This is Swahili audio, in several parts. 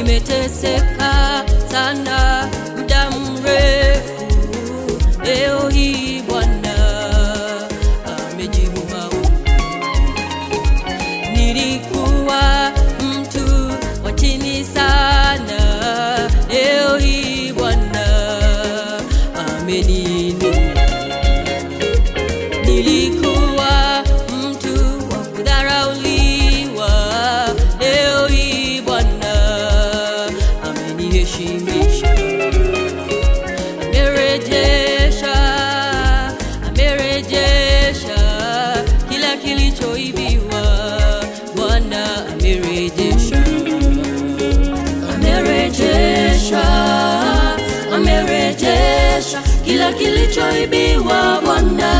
nimeteseka sana muda mrefu. Leo hii Bwana amejibu maombi. Nilikuwa mtu wa chini sana, leo hii Bwana ameniinua. Nilikuwa mtu wa kudharauliwa, leo hii Bwana ameniheshimisha. Amerejesha kila kilichoibiwa, Bwana amerejesha. Amerejesha kila kilichoibiwa, Bwana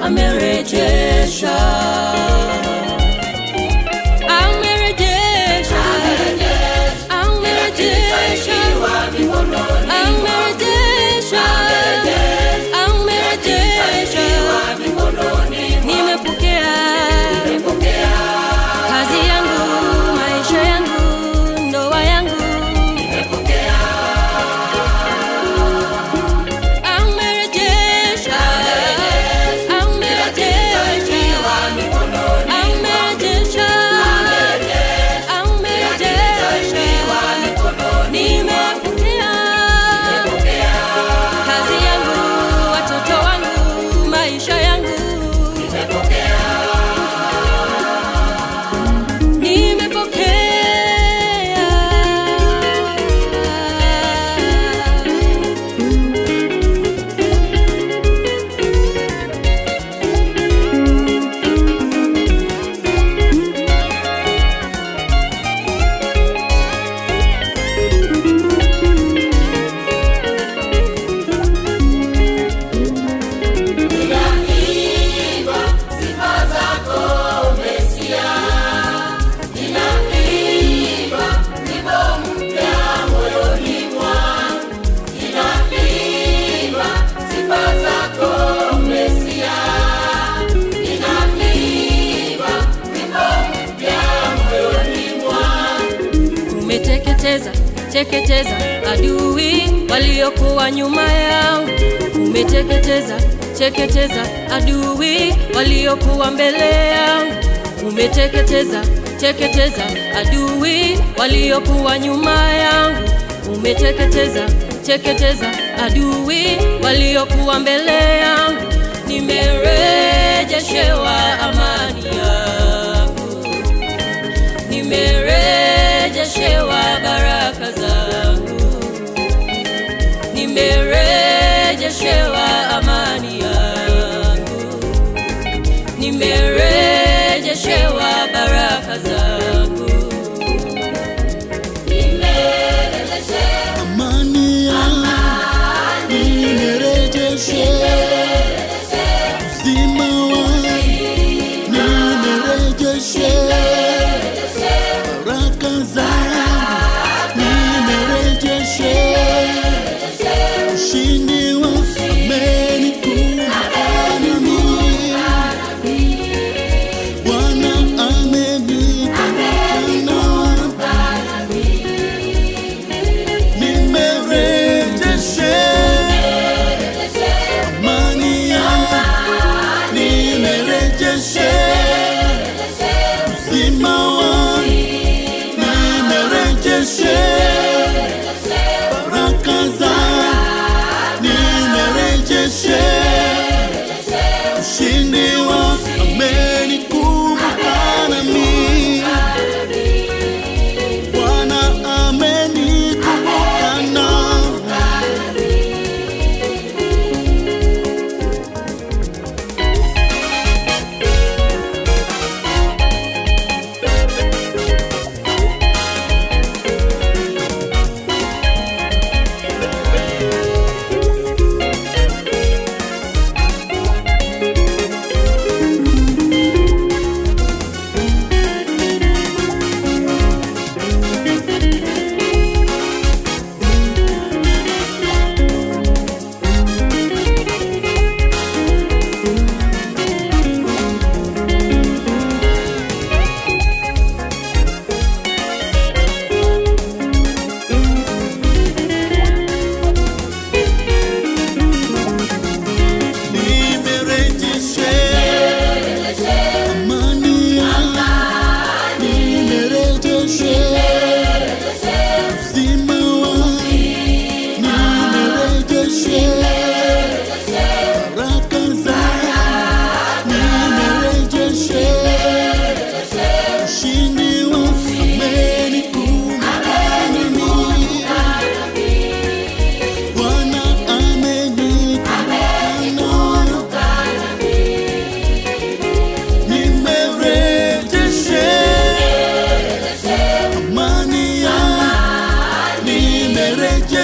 amerejesha. Nimepokea kazi yangu, maisha yangu, ndoa yangu. Teketeza adui waliokuwa nyuma yangu. Umeteketeza adui waliokuwa mbele yangu. Umeteketeza adui waliokuwa nyuma yangu. Umeteketeza adui waliokuwa mbele yangu. Nimerejeshewa amani yangu, nimerejeshewa baraka zangu, nimerejeshewa amani yangu, nimerejeshewa baraka zangu. Amani yangu nimerejeshewa, uzima wangu nimerejeshewa, baraka zangu nimerejeshewa, ushindi wangu amenikuta nami, Bwana amenikuta nami, nimerejeshewa amani yangu, nimerejeshewa uzima wangu, nimerejeshewa baraka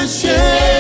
nirejeshe